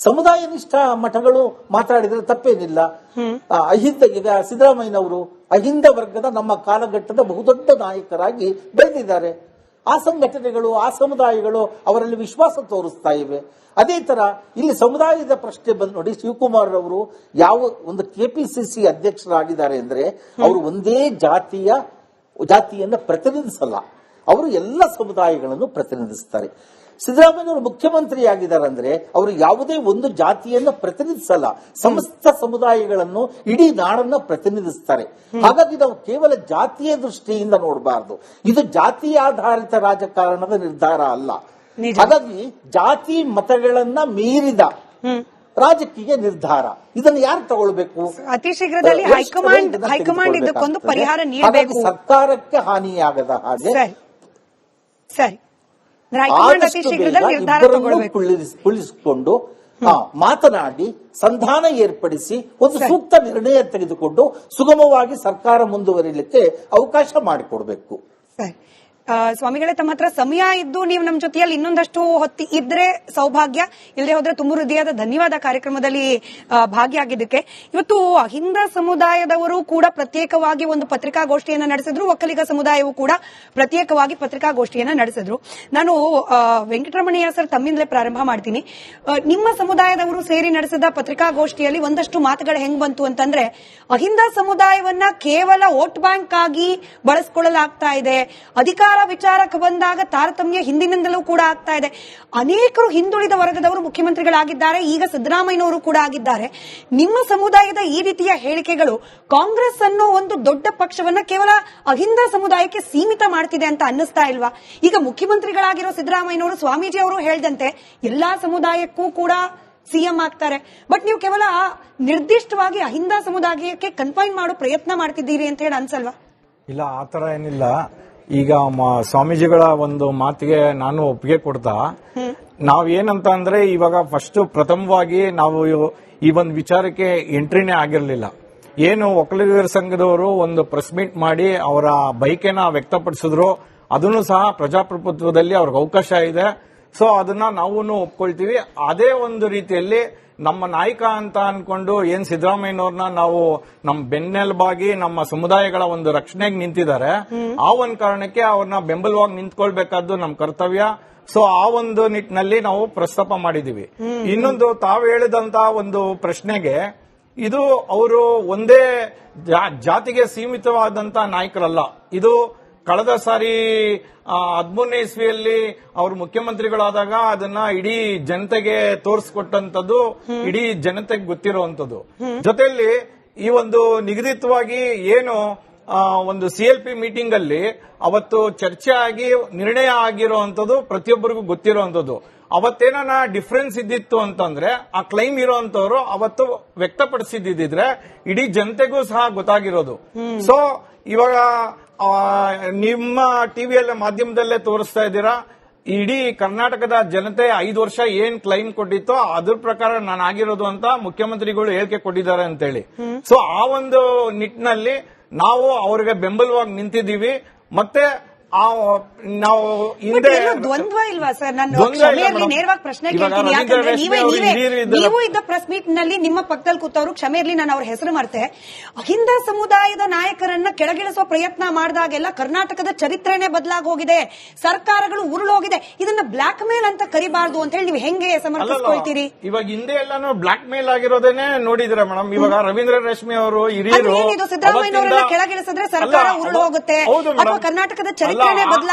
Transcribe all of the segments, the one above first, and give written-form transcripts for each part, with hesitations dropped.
ಸಮುದಾಯ ನಿಷ್ಠ ಮಠಗಳು ಮಾತಾಡಿದ್ರೆ ತಪ್ಪೇನಿಲ್ಲ. ಅಹಿಂದ ಈಗ ಸಿದ್ದರಾಮಯ್ಯನವರು ಅಹಿಂದ ವರ್ಗದ ನಮ್ಮ ಕಾಲಘಟ್ಟದ ಬಹುದೊಡ್ಡ ನಾಯಕರಾಗಿ ಬೆಳೆದಿದ್ದಾರೆ. ಆ ಸಂಘಟನೆಗಳು ಆ ಸಮುದಾಯಗಳು ಅವರಲ್ಲಿ ವಿಶ್ವಾಸ ತೋರಿಸ್ತಾ ಇವೆ. ಅದೇ ತರ ಇಲ್ಲಿ ಸಮುದಾಯದ ಪ್ರಶ್ನೆ ಬಂದು ನೋಡಿ, ಶಿವಕುಮಾರ್ ಅವರು ಯಾವ ಒಂದು ಕೆಪಿಸಿಸಿ ಅಧ್ಯಕ್ಷರಾಗಿದ್ದಾರೆ ಅಂದ್ರೆ ಅವರು ಒಂದೇ ಜಾತಿಯನ್ನ ಪ್ರತಿನಿಧಿಸಲ್ಲ, ಅವರು ಎಲ್ಲ ಸಮುದಾಯಗಳನ್ನು ಪ್ರತಿನಿಧಿಸ್ತಾರೆ. ಸಿದ್ದರಾಮಯ್ಯವರು ಮುಖ್ಯಮಂತ್ರಿ ಆಗಿದ್ದಾರೆ ಅಂದ್ರೆ ಅವರು ಯಾವುದೇ ಒಂದು ಜಾತಿಯನ್ನ ಪ್ರತಿನಿಧಿಸಲ್ಲ, ಸಮಸ್ತ ಸಮುದಾಯಗಳನ್ನು ಇಡೀ ನಾಡನ್ನ ಪ್ರತಿನಿಧಿಸ್ತಾರೆ. ಹಾಗಾಗಿ ನಾವು ಕೇವಲ ಜಾತಿಯ ದೃಷ್ಟಿಯಿಂದ ನೋಡಬಾರದು, ಇದು ಜಾತಿಯಾಧಾರಿತ ರಾಜಕಾರಣದ ನಿರ್ಧಾರ ಅಲ್ಲ. ಹಾಗಾಗಿ ಜಾತಿ ಮತಗಳನ್ನ ಮೀರಿದ ರಾಜಕೀಯ ನಿರ್ಧಾರ, ಇದನ್ನು ಯಾರು ತಗೊಳ್ಬೇಕು? ಅತಿ ಶೀಘ್ರದಲ್ಲಿ ಹೈಕಮಾಂಡ್ ಇದಕ್ಕೊಂದು ಪರಿಹಾರ ನೀಡಬೇಕು, ಸರ್ಕಾರಕ್ಕೆ ಹಾನಿಯಾಗದ ಹಾಗೆ. ಸರಿ, ಕುಳಿಸಿಕೊಂಡು ಮಾತನಾಡಿ ಸಂಧಾನ ಏರ್ಪಡಿಸಿ ಒಂದು ಸೂಕ್ತ ನಿರ್ಣಯ ತೆಗೆದುಕೊಂಡು ಸುಗಮವಾಗಿ ಸರ್ಕಾರ ಮುಂದುವರಿಲಿಕ್ಕೆ ಅವಕಾಶ ಮಾಡಿಕೊಡ್ಬೇಕು. ಸ್ವಾಮಿಗಳೇ, ತಮ್ಮ ಹತ್ರ ಸಮಯ ಇದ್ದು ನೀವು ನಮ್ಮ ಜೊತೆಯಲ್ಲಿ ಇನ್ನೊಂದಷ್ಟು ಹೊತ್ತಿ ಇದ್ರೆ ಸೌಭಾಗ್ಯ, ಇಲ್ಲದೆ ಹೋದ್ರೆ ತುಂಬ ಹೃದಯದ ಧನ್ಯವಾದ ಕಾರ್ಯಕ್ರಮದಲ್ಲಿ ಭಾಗಿಯಾಗಿದ್ದಕ್ಕೆ. ಇವತ್ತು ಅಹಿಂದ ಸಮುದಾಯದವರು ಕೂಡ ಪ್ರತ್ಯೇಕವಾಗಿ ಒಂದು ಪತ್ರಿಕಾಗೋಷ್ಠಿಯನ್ನ ನಡೆಸಿದ್ರು, ಒಕ್ಕಲಿಗ ಸಮುದಾಯವು ಕೂಡ ಪ್ರತ್ಯೇಕವಾಗಿ ಪತ್ರಿಕಾಗೋಷ್ಠಿಯನ್ನ ನಡೆಸಿದ್ರು. ನಾನು ವೆಂಕಟರಮಣಯ್ಯ ಸರ್ ತಮ್ಮಿಂದಲೇ ಪ್ರಾರಂಭ ಮಾಡ್ತೀನಿ. ನಿಮ್ಮ ಸಮುದಾಯದವರು ಸೇರಿ ನಡೆಸಿದ ಪತ್ರಿಕಾಗೋಷ್ಠಿಯಲ್ಲಿ ಒಂದಷ್ಟು ಮಾತುಗಳು ಹೆಂಗ್ ಬಂತು ಅಂತಂದ್ರೆ, ಅಹಿಂದ ಸಮುದಾಯವನ್ನ ಕೇವಲ ವೋಟ್ ಬ್ಯಾಂಕ್ ಆಗಿ ಬಳಸಿಕೊಳ್ಳಲಾಗ್ತಾ ಇದೆ, ಅಧಿಕಾರ ವಿಚಾರಕ್ಕೆ ಬಂದಾಗ ತಾರತಮ್ಯ ಹಿಂದಿನಿಂದಲೂ ಕೂಡ ಆಗ್ತಾ ಇದೆ, ಅನೇಕರು ಹಿಂದುಳಿದ ವರ್ಗದವರು ಮುಖ್ಯಮಂತ್ರಿಗಳಾಗಿದ್ದಾರೆ, ಈಗ ಸಿದ್ದರಾಮಯ್ಯನವರು ಕೂಡ ಆಗಿದ್ದಾರೆ. ನಿಮ್ಮ ಸಮುದಾಯದ ಈ ರೀತಿಯ ಹೇಳಿಕೆಗಳು ಕಾಂಗ್ರೆಸ್ ಅನ್ನೋ ಒಂದು ದೊಡ್ಡ ಪಕ್ಷವನ್ನ ಕೇವಲ ಅಹಿಂದ ಸಮುದಾಯಕ್ಕೆ ಸೀಮಿತ ಮಾಡ್ತಿದೆ ಅಂತ ಅನ್ನಿಸ್ತಾ ಇಲ್ವಾ? ಈಗ ಮುಖ್ಯಮಂತ್ರಿಗಳಾಗಿರೋ ಸಿದ್ದರಾಮಯ್ಯನವರು, ಸ್ವಾಮೀಜಿ ಅವರು ಹೇಳಿದಂತೆ ಎಲ್ಲಾ ಸಮುದಾಯಕ್ಕೂ ಕೂಡ ಸಿಎಂ ಆಗ್ತಾರೆ, ಬಟ್ ನೀವು ಕೇವಲ ನಿರ್ದಿಷ್ಟವಾಗಿ ಅಹಿಂದ ಸಮುದಾಯಕ್ಕೆ ಕನ್ಫೈನ್ ಮಾಡೋ ಪ್ರಯತ್ನ ಮಾಡ್ತಿದ್ದೀರಿ ಅಂತ ಹೇಳಿ ಅನ್ಸಲ್ವಾ? ಇಲ್ಲ, ಆತರ ಏನಿಲ್ಲ. ಈಗ ಸ್ವಾಮೀಜಿಗಳ ಒಂದು ಮಾತಿಗೆ ನಾನು ಒಪ್ಪಿಗೆ ಕೊಡ್ತಾ, ನಾವೇನಂತ ಅಂದ್ರೆ ಇವಾಗ ಫಸ್ಟ್ ಪ್ರಥಮವಾಗಿ ನಾವು ಈ ಒಂದು ವಿಚಾರಕ್ಕೆ ಎಂಟ್ರಿನೇ ಆಗಿರಲಿಲ್ಲ. ಏನು ಒಕ್ಕಲಿಗರ ಸಂಘದವರು ಒಂದು ಪ್ರೆಸ್ ಮೀಟ್ ಮಾಡಿ ಅವರ ಬೈಕೇನ ವ್ಯಕ್ತಪಡಿಸಿದ್ರು, ಅದನ್ನು ಸಹ ಪ್ರಜಾಪ್ರಭುತ್ವದಲ್ಲಿ ಅವ್ರಿಗೆ ಅವಕಾಶ ಇದೆ. ಸೊ ಅದನ್ನ ನಾವು ಒಪ್ಕೊಳ್ತೀವಿ. ಅದೇ ಒಂದು ರೀತಿಯಲ್ಲಿ ನಮ್ಮ ನಾಯಕ ಅಂತ ಅನ್ಕೊಂಡು ಏನ್ ಸಿದ್ದರಾಮಯ್ಯನವ್ರನ್ನ ನಾವು ನಮ್ಮ ಬೆನ್ನೆಲುಬಾಗಿ ನಮ್ಮ ಸಮುದಾಯಗಳ ಒಂದು ರಕ್ಷಣೆಗೆ ನಿಂತಿದ್ದಾರೆ, ಆ ಒಂದು ಕಾರಣಕ್ಕೆ ಅವ್ರನ್ನ ಬೆಂಬಲವಾಗಿ ನಿಂತ್ಕೊಳ್ಬೇಕಾದ್ದು ನಮ್ಮ ಕರ್ತವ್ಯ. ಸೊ ಆ ಒಂದು ನಿಟ್ಟಿನಲ್ಲಿ ನಾವು ಪ್ರಸ್ತಾಪ ಮಾಡಿದೀವಿ. ಇನ್ನೊಂದು, ತಾವು ಹೇಳಿದಂತ ಒಂದು ಪ್ರಶ್ನೆಗೆ, ಇದು ಅವರು ಒಂದೇ ಜಾತಿಗೆ ಸೀಮಿತವಾದಂತ ನಾಯಕರಲ್ಲ. ಇದು ಕಳೆದ ಸಾರಿ 13ನೇ ಇಸ್ವಿಯಲ್ಲಿ ಅವರು ಮುಖ್ಯಮಂತ್ರಿಗಳಾದಾಗ ಅದನ್ನ ಇಡೀ ಜನತೆಗೆ ತೋರಿಸ್ಕೊಟ್ಟಂತದ್ದು, ಇಡೀ ಜನತೆಗೆ ಗೊತ್ತಿರುವಂತದ್ದು. ಜೊತೆಯಲ್ಲಿ ಈ ಒಂದು ನಿಗದಿತವಾಗಿ ಏನು ಒಂದು CLP ಮೀಟಿಂಗ್ ಅಲ್ಲಿ ಅವತ್ತು ಚರ್ಚೆ ಆಗಿ ನಿರ್ಣಯ ಆಗಿರುವಂತದ್ದು ಪ್ರತಿಯೊಬ್ಬರಿಗೂ ಗೊತ್ತಿರುವಂತದ್ದು. ಅವತ್ತೇನ ಡಿಫರೆನ್ಸ್ ಇದ್ದಿತ್ತು ಅಂತಂದ್ರೆ ಆ ಕ್ಲೈಮ್ ಇರೋಂತವ್ರು ಅವತ್ತು ವ್ಯಕ್ತಪಡಿಸಿದ್ರೆ ಇಡೀ ಜನತೆಗೂ ಸಹ ಗೊತ್ತಾಗಿರೋದು. ಸೊ ಇವಾಗ ನಿಮ್ಮ ಟಿವಿಯಲ್ಲ ಮಾಧ್ಯಮದಲ್ಲೇ ತೋರಿಸ್ತಾ ಇದ್ದೀರಾ, ಇಡೀ ಕರ್ನಾಟಕದ ಜನತೆ 5 ವರ್ಷ ಏನ್ ಕ್ಲೈಮ್ ಕೊಟ್ಟಿತ್ತೋ ಅದ್ರ ಪ್ರಕಾರ ನಾನು ಆಗಿರೋದು ಅಂತ ಮುಖ್ಯಮಂತ್ರಿಗಳು ಹೇಳಿಕೆ ಕೊಟ್ಟಿದ್ದಾರೆ ಅಂತೇಳಿ. ಸೊ ಆ ಒಂದು ನಿಟ್ಟಿನಲ್ಲಿ ನಾವು ಅವ್ರಿಗೆ ಬೆಂಬಲವಾಗಿ ನಿಂತಿದ್ದೀವಿ. ಮತ್ತೆ ನಾವು ಹಿಂದೆ ದ್ವಂದ್ವ ಇಲ್ವಾ ಸರ್? ನಾನು ಕ್ಷಮೆಯಲ್ಲಿ ನೇರವಾಗಿ ಪ್ರಶ್ನೆ ಕೇಳ್ತೀನಿ, ಯಾಕಂದ್ರೆ ನೀವು ಇದ್ದ ಪ್ರೆಸ್ ಮೀಟ್ ನಲ್ಲಿ ನಿಮ್ಮ ಪಕ್ಕದಲ್ಲಿ ಕೂತವರು, ಕ್ಷಮೆ ಇರಲಿ ನಾನು ಅವ್ರ ಹೆಸರು ಮರ್ತೆ, ಅಹಿಂದ ಸಮುದಾಯದ ನಾಯಕರನ್ನ ಕೆಳಗಿಳಿಸುವ ಪ್ರಯತ್ನ ಮಾಡಿದಾಗೆಲ್ಲ ಕರ್ನಾಟಕದ ಚರಿತ್ರೆನೇ ಬದಲಾಗಿ ಹೋಗಿದೆ, ಸರ್ಕಾರಗಳು ಉರುಳೋಗಿದೆ, ಇದನ್ನ ಬ್ಲಾಕ್ ಮೇಲ್ ಅಂತ ಕರಿಬಾರ್ದು ಅಂತ ಹೇಳಿ ನೀವು ಹೆಂಗೆ ಸಮರ್ಥಿಸ್ಕೊಳ್ತೀರಿ? ಇವಾಗ ಹಿಂದೆ ಎಲ್ಲಾನು ಬ್ಲಾಕ್ ಮೇಲ್ ಆಗಿರೋದೇನೆ ನೋಡಿದ್ರೆ ಮೇಡಮ್. ಇವಾಗ ರವೀಂದ್ರ ರೇಷ್ಮೆ ಅವರು ಹಿರಿಯರು ಸಿದ್ದರಾಮಯ್ಯನವರನ್ನ ಕೆಳಗಿಳಿಸಿದ್ರೆ ಸರ್ಕಾರ ಉರುಳು ಹೋಗುತ್ತೆ ಅಥವಾ ಕರ್ನಾಟಕದ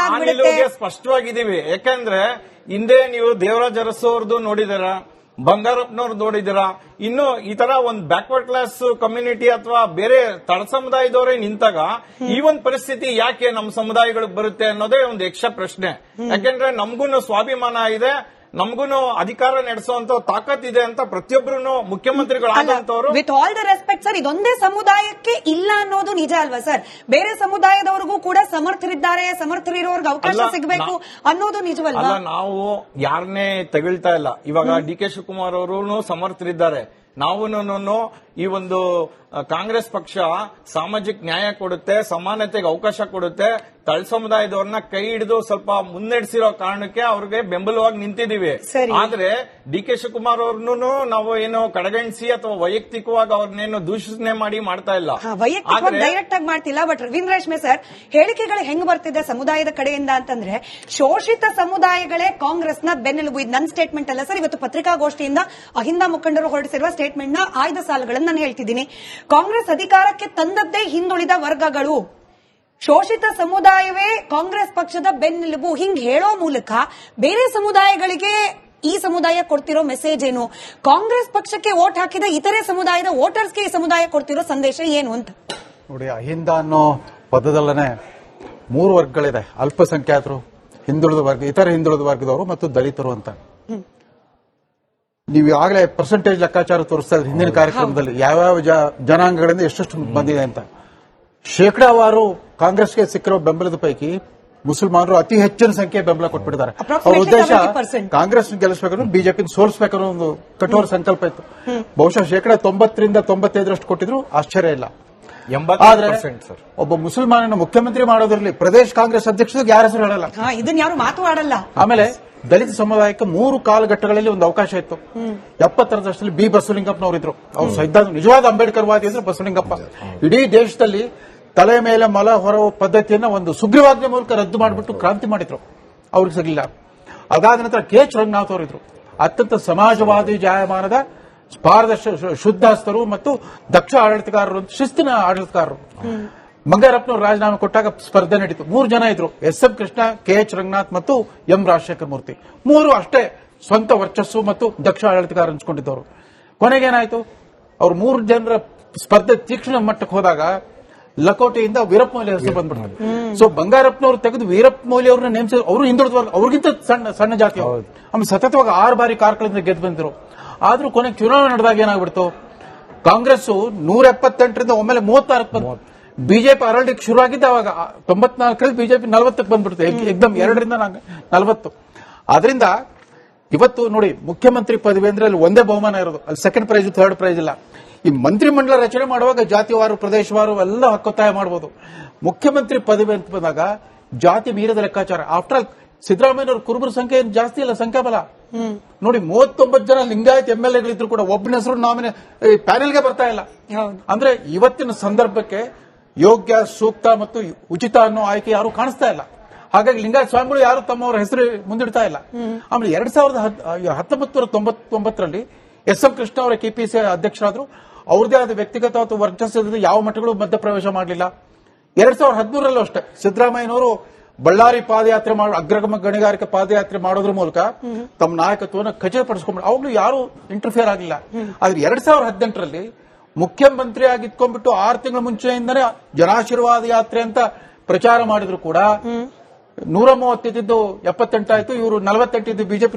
ಸ್ಪಷ್ಟವಾಗಿದ್ದೀವಿ. ಯಾಕಂದ್ರೆ ಹಿಂದೆ ನೀವು ದೇವರಾಜ ಅರಸು ಅವ್ರದ್ದು ನೋಡಿದಾರ, ಬಂಗಾರಪ್ಪನವ್ರದ್ದು ನೋಡಿದಾರ, ಇನ್ನು ಈ ತರ ಒಂದು ಬ್ಯಾಕ್ವರ್ಡ್ ಕ್ಲಾಸ್ ಕಮ್ಯುನಿಟಿ ಅಥವಾ ಬೇರೆ ತಳ ಸಮುದಾಯದವರೇ ನಿಂತಾಗ ಈ ಒಂದು ಪರಿಸ್ಥಿತಿ ಯಾಕೆ ನಮ್ಮ ಸಮುದಾಯಗಳಿಗೆ ಬರುತ್ತೆ ಅನ್ನೋದೇ ಒಂದು ಯಕ್ಷ ಪ್ರಶ್ನೆ. ಯಾಕೆಂದ್ರೆ ನಮಗೂ ಸ್ವಾಭಿಮಾನ ಇದೆ, ನಮಗೂ ಅಧಿಕಾರ ನಡೆಸುವಂತ ತಾಕತ್ ಇದೆ ಅಂತ ಪ್ರತಿಯೊಬ್ಬರು ಮುಖ್ಯಮಂತ್ರಿಗಳಾದಂತವರು. With all the respect sir, ಇದೊಂದೇ ಸಮುದಾಯಕ್ಕೆ ಇಲ್ಲ ಅನ್ನೋದು ನಿಜ ಅಲ್ವಾ ಸರ್? ಬೇರೆ ಸಮುದಾಯದವರಿಗೂ ಕೂಡ ಸಮರ್ಥರಿದ್ದಾರೆ, ಸಮರ್ಥರಿರೋರ್ಗೆ ಅವಕಾಶ ಸಿಗಬೇಕು ಅನ್ನೋದು ನಿಜವಲ್ಲ. ನಾವು ಯಾರನ್ನೇ ತಗೊಳ್ತಾ ಇಲ್ಲ. ಇವಾಗ DK ಶಿವಕುಮಾರ್ ಅವರು ಸಮರ್ಥರಿದ್ದಾರೆ. ನಾವು ಈ ಒಂದು ಕಾಂಗ್ರೆಸ್ ಪಕ್ಷ ಸಾಮಾಜಿಕ ನ್ಯಾಯ ಕೊಡುತ್ತೆ, ಸಮಾನತೆಗೆ ಅವಕಾಶ ಕೊಡುತ್ತೆ, ತಳ ಸಮುದಾಯದವ್ರನ್ನ ಕೈ ಹಿಡಿದು ಸ್ವಲ್ಪ ಮುನ್ನಡೆಸಿರೋ ಕಾರಣಕ್ಕೆ ಅವ್ರಿಗೆ ಬೆಂಬಲವಾಗಿ ನಿಂತಿದ್ದೀವಿ. ಆದ್ರೆ ಡಿ ಕೆ ಶಿವಕುಮಾರ್ ಅವ್ರನ್ನು ನಾವು ಏನು ಕಡೆಗಣಿಸಿ ಅಥವಾ ವೈಯಕ್ತಿಕವಾಗಿ ಅವ್ರನ್ನೇನು ದೂಷಣೆ ಮಾಡಿ ಮಾಡ್ತಾ ಇಲ್ಲ. ವೈಯಕ್ತಿಕವಾಗಿ ಡೈರೆಕ್ಟ್ ಆಗಿ ಮಾಡ್ತಿಲ್ಲ. ಬಟ್ ರವೀಂದ್ರ ರೇಷ್ಮೆ ಸರ್, ಹೇಳಿಕೆಗಳು ಹೆಂಗ್ ಬರ್ತಿದೆ ಸಮುದಾಯದ ಕಡೆಯಿಂದ ಅಂತಂದ್ರೆ, ಶೋಷಿತ ಸಮುದಾಯಗಳೇ ಕಾಂಗ್ರೆಸ್ನ ಬೆನ್ನೆಲುಬು. ಇದು ನನ್ನ ಸ್ಟೇಟ್ಮೆಂಟ್ ಅಲ್ಲ ಸರ್, ಇವತ್ತು ಪತ್ರಿಕಾಗೋಷ್ಠಿಯಿಂದ ಅಹಿಂದ ಮುಖಂಡರು ಹೊರಡಿಸಿರುವ ಸ್ಟೇಟ್ಮೆಂಟ್ ನ ಆಯ್ದ ಸಾಲುಗಳನ್ನು ನಾನು ಹೇಳ್ತಿದ್ದೀನಿ. ಕಾಂಗ್ರೆಸ್ ಅಧಿಕಾರಕ್ಕೆ ತಂದದ್ದೇ ಹಿಂದುಳಿದ ವರ್ಗಗಳು, ಶೋಷಿತ ಸಮುದಾಯವೇ ಕಾಂಗ್ರೆಸ್ ಪಕ್ಷದ ಬೆನ್ನೆಲುಬು. ಹಿಂಗ್ ಹೇಳೋ ಮೂಲಕ ಬೇರೆ ಸಮುದಾಯಗಳಿಗೆ ಈ ಸಮುದಾಯ ಕೊಡ್ತಿರೋ ಮೆಸೇಜ್ ಏನು? ಕಾಂಗ್ರೆಸ್ ಪಕ್ಷಕ್ಕೆ ವೋಟ್ ಹಾಕಿದ ಇತರೆ ಸಮುದಾಯದ ವೋಟರ್ಸ್ಗೆ ಈ ಸಮುದಾಯ ಕೊಡ್ತಿರೋ ಸಂದೇಶ ಏನು ಅಂತ ನೋಡಿ. ಅಹಿಂದ ಅನ್ನೋ ಪದದಲ್ಲೇ 3 ವರ್ಗಗಳಿದೆ: ಅಲ್ಪಸಂಖ್ಯಾತರು, ಹಿಂದುಳಿದ ವರ್ಗ, ಇತರ ಹಿಂದುಳಿದ ವರ್ಗದವರು ಮತ್ತು ದಲಿತರು ಅಂತ. ನೀವು ಈಗಾಗಲೇ ಪರ್ಸೆಂಟೇಜ್ ಲೆಕ್ಕಾಚಾರ ತೋರಿಸ್ತಾ ಇದ್ರೆ ಹಿಂದಿನ ಕಾರ್ಯಕ್ರಮದಲ್ಲಿ ಯಾವ್ಯಾವ ಜನಾಂಗಗಳಿಂದ ಎಷ್ಟೆಷ್ಟು ಬಂದಿದೆ ಅಂತ. ಶೇಕಡಾವಾರು ಕಾಂಗ್ರೆಸ್ಗೆ ಸಿಕ್ಕಿರೋ ಬೆಂಬಲದ ಪೈಕಿ ಮುಸಲ್ಮಾನರು ಅತಿ ಹೆಚ್ಚಿನ ಸಂಖ್ಯೆ ಬೆಂಬಲ ಕೊಟ್ಬಿಟ್ಟಿದ್ದಾರೆ. ಅವ್ರ ಉದ್ದೇಶ ಕಾಂಗ್ರೆಸ್ ಗೆಲ್ಲಿಸಬೇಕು, ಬಿಜೆಪಿ ಸೋಲಿಸಬೇಕನ್ನೋ ಒಂದು ಕಠೋರ ಸಂಕಲ್ಪ ಇತ್ತು. ಬಹುಶಃ ಶೇಕಡಾ 90ರಿಂದ 95ರಷ್ಟು ಕೊಟ್ಟಿದ್ರು ಆಶ್ಚರ್ಯ ಇಲ್ಲ. ಆದ್ರೆ ಒಬ್ಬ ಮುಸಲ್ಮಾನನ ಮುಖ್ಯಮಂತ್ರಿ ಮಾಡೋದ್ರಲ್ಲಿ ಪ್ರದೇಶ ಕಾಂಗ್ರೆಸ್ ಅಧ್ಯಕ್ಷರಿಗೆ ಯಾರ ಹೆಸರು ಹೇಳಲ್ಲ, ಇದನ್ನ ಯಾರು ಮಾತು ಆಡಲ್ಲ. ಆಮೇಲೆ ದಲಿತ ಸಮುದಾಯಕ್ಕೆ 3 ಕಾಲಘಟ್ಟಗಳಲ್ಲಿ ಒಂದು ಅವಕಾಶ ಇತ್ತು. 70ರ ದಶಕದಲ್ಲಿ ಬಿ ಬಸವಲಿಂಗಪ್ಪನವರಿದ್ರು. ಅವ್ರು ಸೈದ್ಧಾಂತ ನಿಜವಾದ ಅಂಬೇಡ್ಕರ್ ವಾದಿ ಅಂದ್ರೆ ಬಸವಲಿಂಗಪ್ಪ. ಇಡೀ ದೇಶದಲ್ಲಿ ತಲೆ ಮೇಲೆ ಮಲ ಹೊರ ಪದ್ಧತಿಯನ್ನ ಒಂದು ಸುಗ್ರೀವಾಜ್ಞೆ ಮೂಲಕ ರದ್ದು ಮಾಡಿಬಿಟ್ಟು ಕ್ರಾಂತಿ ಮಾಡಿದ್ರು. ಅವ್ರಿಗೆ ಸಿಗಲಿಲ್ಲ. ಅದಾದ ನಂತರ ಕೆ ಎಚ್ ರಂಗನಾಥ್ ಅವರಿದ್ರು. ಅತ್ಯಂತ ಸಮಾಜವಾದಿ ಜಾಯಮಾನದ ಪಾರದರ್ಶಕ ಶುದ್ಧಸ್ಥರು ಮತ್ತು ದಕ್ಷ ಆಡಳಿತಗಾರರು, ಶಿಸ್ತಿನ ಆಡಳಿತಗಾರರು. ಬಂಗಾರಪ್ಪನವರು ರಾಜೀನಾಮೆ ಕೊಟ್ಟಾಗ ಸ್ಪರ್ಧೆ ನಡೀತು. 3 ಜನ ಇದ್ರು: S M Krishna, K H Ranganath ಮತ್ತು ಎಂ ರಾಜಶೇಖರ ಮೂರ್ತಿ. 3 ಅಷ್ಟೇ ಸ್ವಂತ ವರ್ಚಸ್ಸು ಮತ್ತು ದಕ್ಷ ಆಡಳಿತಗಾರ ಹಂಚಿಕೊಂಡಿದ್ದವರು. ಕೊನೆಗೇನಾಯ್ತು? ಅವ್ರು 3 ಜನರ ಸ್ಪರ್ಧೆ ತೀಕ್ಷ್ಣ ಮಟ್ಟಕ್ಕೆ ಹೋದಾಗ ಲಕೋಟೆಯಿಂದ ವೀರಪ್ಪ ಮೊಯ್ಲಿ ಹೆಸರು ಬಂದ್ಬಿಡ್ತಾರೆ. ಸೊ ಬಂಗಾರಪ್ಪನವರು ತೆಗೆದು ವೀರಪ್ಪ ಮೊಯ್ಲಿ ಅವ್ರನ್ನ ನೇಮಿಸಿದ್ರು. ಅವರು ಹಿಂದುಳಿದ ಅವ್ರಿಗಿಂತ ಸಣ್ಣ ಜಾತಿ. ಆಮೇಲೆ ಸತತವಾಗಿ 6 ಬಾರಿ ಕಾರ್ಕಳದಿಂದ ಗೆದ್ದು ಬಂದಿದ್ರು. ಆದ್ರೂ ಕೊನೆಗೆ ಚುನಾವಣೆ ನಡೆದಾಗ ಏನಾಗ್ಬಿಡ್ತು? ಕಾಂಗ್ರೆಸ್ 178ರಿಂದ ಒಮ್ಮೆಲೆ 36ಕ್ಕೆ ಬಂತು. ಬಿಜೆಪಿ ಅರಳಿಗೆ ಶುರುವಾಗಿದ್ದ ಅವಾಗ 94ರಲ್ಲಿ ಬಿಜೆಪಿ 40ಕ್ಕೆ ಬಂದ್ಬಿಡ್ತು. ಎಕ್ದಮ್ 2ರಿಂದ 40. ಆದ್ರಿಂದ ಇವತ್ತು ನೋಡಿ, ಮುಖ್ಯಮಂತ್ರಿ ಪದವಿ ಅಂದ್ರೆ ಅಲ್ಲಿ ಒಂದೇ ಬಹುಮಾನ ಇರೋದು. ಅಲ್ಲಿ ಸೆಕೆಂಡ್ ಪ್ರೈಸ್, ಥರ್ಡ್ ಪ್ರೈಸ್ ಇಲ್ಲ. ಈ ಮಂತ್ರಿಮಂಡಲ ರಚನೆ ಮಾಡುವಾಗ ಜಾತಿವಾರು, ಪ್ರದೇಶವಾರು ಎಲ್ಲ ಹಕ್ಕೊತ್ತಾಯ ಮಾಡಬಹುದು. ಮುಖ್ಯಮಂತ್ರಿ ಪದವಿ ಅಂತ ಬಂದಾಗ ಜಾತಿ ಮೀರದ ಲೆಕ್ಕಾಚಾರ. ಆಫ್ಟರ್ ಆಲ್ ಸಿದ್ದರಾಮಯ್ಯನವರು ಕುರುಬರ ಸಂಖ್ಯೆ ಜಾಸ್ತಿ ಇಲ್ಲ, ಸಂಖ್ಯಾಬಲ ನೋಡಿ. 39 ಜನ ಲಿಂಗಾಯತ್ ಎಂಎಲ್ಎಗಳಿದ್ರು ಕೂಡ ಒಬ್ಬನ ಹೆಸರು ಪ್ಯಾನೆಲ್ಗೆ ಬರ್ತಾ ಇಲ್ಲ. ಅಂದ್ರೆ ಇವತ್ತಿನ ಸಂದರ್ಭಕ್ಕೆ ಯೋಗ್ಯ, ಸೂಕ್ತ ಮತ್ತು ಉಚಿತ ಅನ್ನೋ ಆಯ್ಕೆ ಯಾರು ಕಾಣಿಸ್ತಾ ಇಲ್ಲ. ಹಾಗಾಗಿ ಲಿಂಗಾಯತ ಸ್ವಾಮಿಗಳು ಯಾರು ತಮ್ಮವರ ಹೆಸರು ಮುಂದಿಡ್ತಾ ಇಲ್ಲ. ಆಮೇಲೆ 1999ರಲ್ಲಿ ಎಸ್ ಎಂ ಕೃಷ್ಣ ಅವರ ಕೆಪಿಸಿ ಅಧ್ಯಕ್ಷರಾದ್ರು. ಅವ್ರದೇ ಆದ ವ್ಯಕ್ತಿಗತ ಅಥವಾ ವರ್ಚಸ್ಸದ ಯಾವ ಮಠಗಳು ಮಧ್ಯಪ್ರವೇಶ ಮಾಡಲಿಲ್ಲ. 2013ರಲ್ಲೂ ಅಷ್ಟೇ ಸಿದ್ದರಾಮಯ್ಯನವರು ಬಳ್ಳಾರಿ ಪಾದಯಾತ್ರೆ ಅಗ್ರಗಮ ಗಣಿಗಾರಿಕೆ ಪಾದಯಾತ್ರೆ ಮಾಡೋದ್ರ ಮೂಲಕ ತಮ್ಮ ನಾಯಕತ್ವವನ್ನು ಖಚಿತಪಡಿಸಿಕೊಂಡು ಅವಾಗಲೂ ಯಾರು ಇಂಟರ್ಫಿಯರ್ ಆಗಲಿಲ್ಲ. ಆದ್ರೆ 2018ರಲ್ಲಿ ಮುಖ್ಯಮಂತ್ರಿ ಆಗಿದ್ಕೊಂಡ್ಬಿಟ್ಟು 6 ತಿಂಗಳ ಮುಂಚೆಯಿಂದನೇ ಜನಾಶೀರ್ವಾದ ಯಾತ್ರೆ ಅಂತ ಪ್ರಚಾರ ಮಾಡಿದ್ರು ಕೂಡ 130 ಇದ್ದು 78 ಆಯ್ತು. ಇವರು 48 ಇದ್ದು ಬಿಜೆಪಿ